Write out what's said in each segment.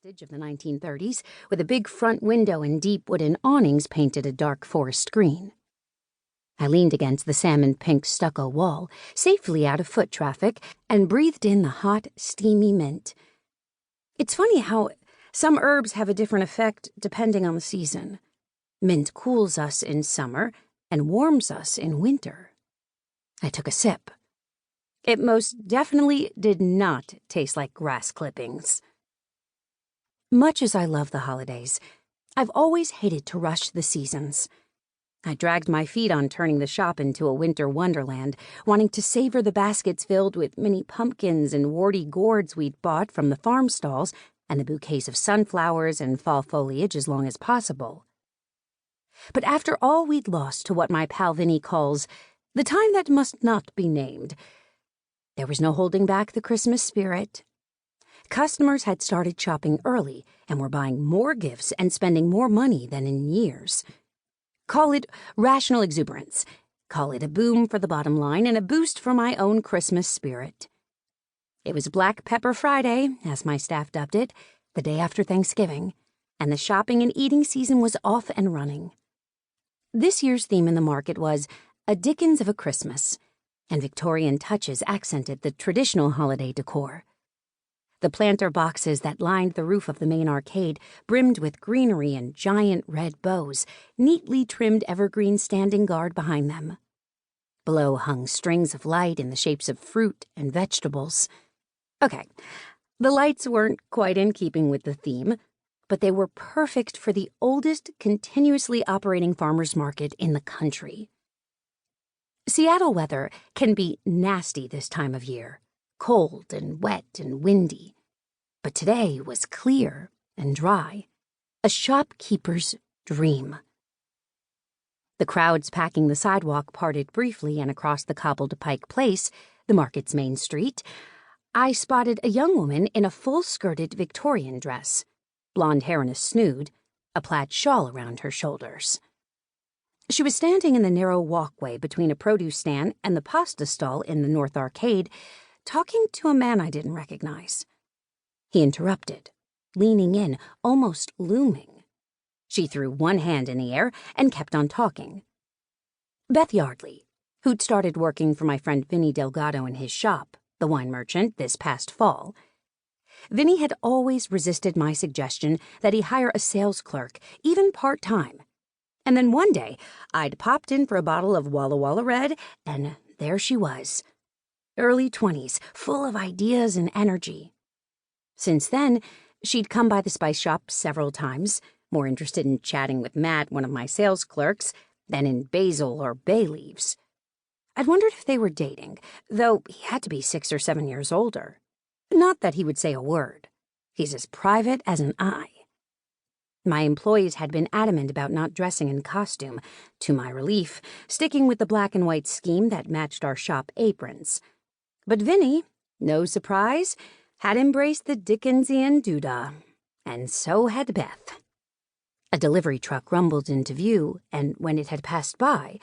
vestige of the 1930s, with a big front window and deep wooden awnings painted a dark forest green. I leaned against the salmon-pink stucco wall, safely out of foot traffic, and breathed in the hot, steamy mint. It's funny how some herbs have a different effect depending on the season. Mint cools us in summer and warms us in winter. I took a sip. It most definitely did not taste like grass clippings. Much as I love the holidays, I've always hated to rush the seasons. I dragged my feet on turning the shop into a winter wonderland, wanting to savor the baskets filled with mini pumpkins and warty gourds we'd bought from the farm stalls and the bouquets of sunflowers and fall foliage as long as possible. But after all we'd lost to what my pal Vinny calls the time that must not be named, there was no holding back the Christmas spirit. Customers had started shopping early and were buying more gifts and spending more money than in years. Call it rational exuberance. Call it a boom for the bottom line and a boost for my own Christmas spirit. It was Black Pepper Friday, as my staff dubbed it, the day after Thanksgiving, and the shopping and eating season was off and running. This year's theme in the market was a Dickens of a Christmas, and Victorian touches accented the traditional holiday decor. The planter boxes that lined the roof of the main arcade brimmed with greenery and giant red bows, neatly trimmed evergreen standing guard behind them. Below hung strings of light in the shapes of fruit and vegetables. Okay, the lights weren't quite in keeping with the theme, but they were perfect for the oldest continuously operating farmers market in the country. Seattle weather can be nasty this time of year, cold and wet and windy. But today was clear and dry, a shopkeeper's dream. The crowds packing the sidewalk parted briefly, and across the cobbled Pike Place, the market's main street, I spotted a young woman in a full-skirted Victorian dress, blonde hair in a snood, a plaid shawl around her shoulders. She was standing in the narrow walkway between a produce stand and the pasta stall in the North Arcade, talking to a man I didn't recognize. He interrupted, leaning in, almost looming. She threw one hand in the air and kept on talking. Beth Yardley, who'd started working for my friend Vinny Delgado in his shop, the wine merchant, this past fall. Vinny had always resisted my suggestion that he hire a sales clerk, even part-time. And then one day, I'd popped in for a bottle of Walla Walla Red, and there she was. Early 20s, full of ideas and energy. Since then, she'd come by the spice shop several times, more interested in chatting with Matt, one of my sales clerks, than in basil or bay leaves. I'd wondered if they were dating, though he had to be 6 or 7 years older. Not that he would say a word. He's as private as an eye. My employees had been adamant about not dressing in costume, to my relief, sticking with the black and white scheme that matched our shop aprons. But Vinny, no surprise, had embraced the Dickensian doodah, and so had Beth. A delivery truck rumbled into view, and when it had passed by,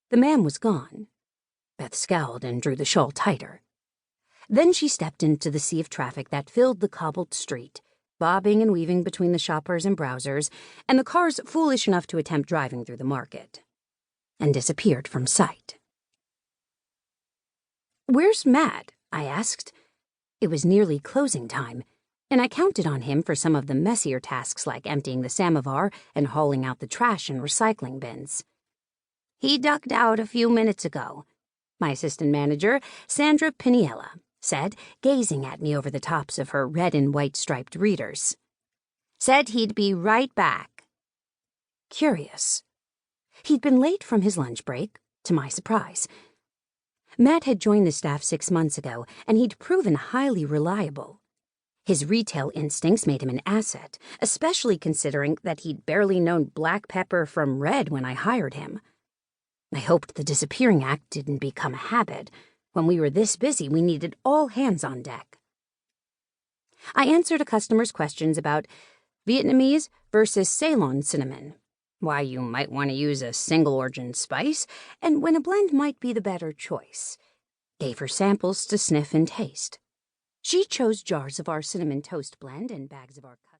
the man was gone. Beth scowled and drew the shawl tighter. Then she stepped into the sea of traffic that filled the cobbled street, bobbing and weaving between the shoppers and browsers, and the cars foolish enough to attempt driving through the market, and disappeared from sight. "Where's Matt?" I asked. It was nearly closing time, and I counted on him for some of the messier tasks like emptying the samovar and hauling out the trash and recycling bins. "He ducked out a few minutes ago," my assistant manager, Sandra Piniella, said, gazing at me over the tops of her red and white striped readers. "Said he'd be right back." Curious. He'd been late from his lunch break, to my surprise. Matt had joined the staff 6 months ago, and he'd proven highly reliable. His retail instincts made him an asset, especially considering that he'd barely known black pepper from red when I hired him. I hoped the disappearing act didn't become a habit. When we were this busy, we needed all hands on deck. I answered a customer's questions about Vietnamese versus Ceylon cinnamon, why you might want to use a single-origin spice, and when a blend might be the better choice. Gave her samples to sniff and taste. She chose jars of our cinnamon toast blend and bags of our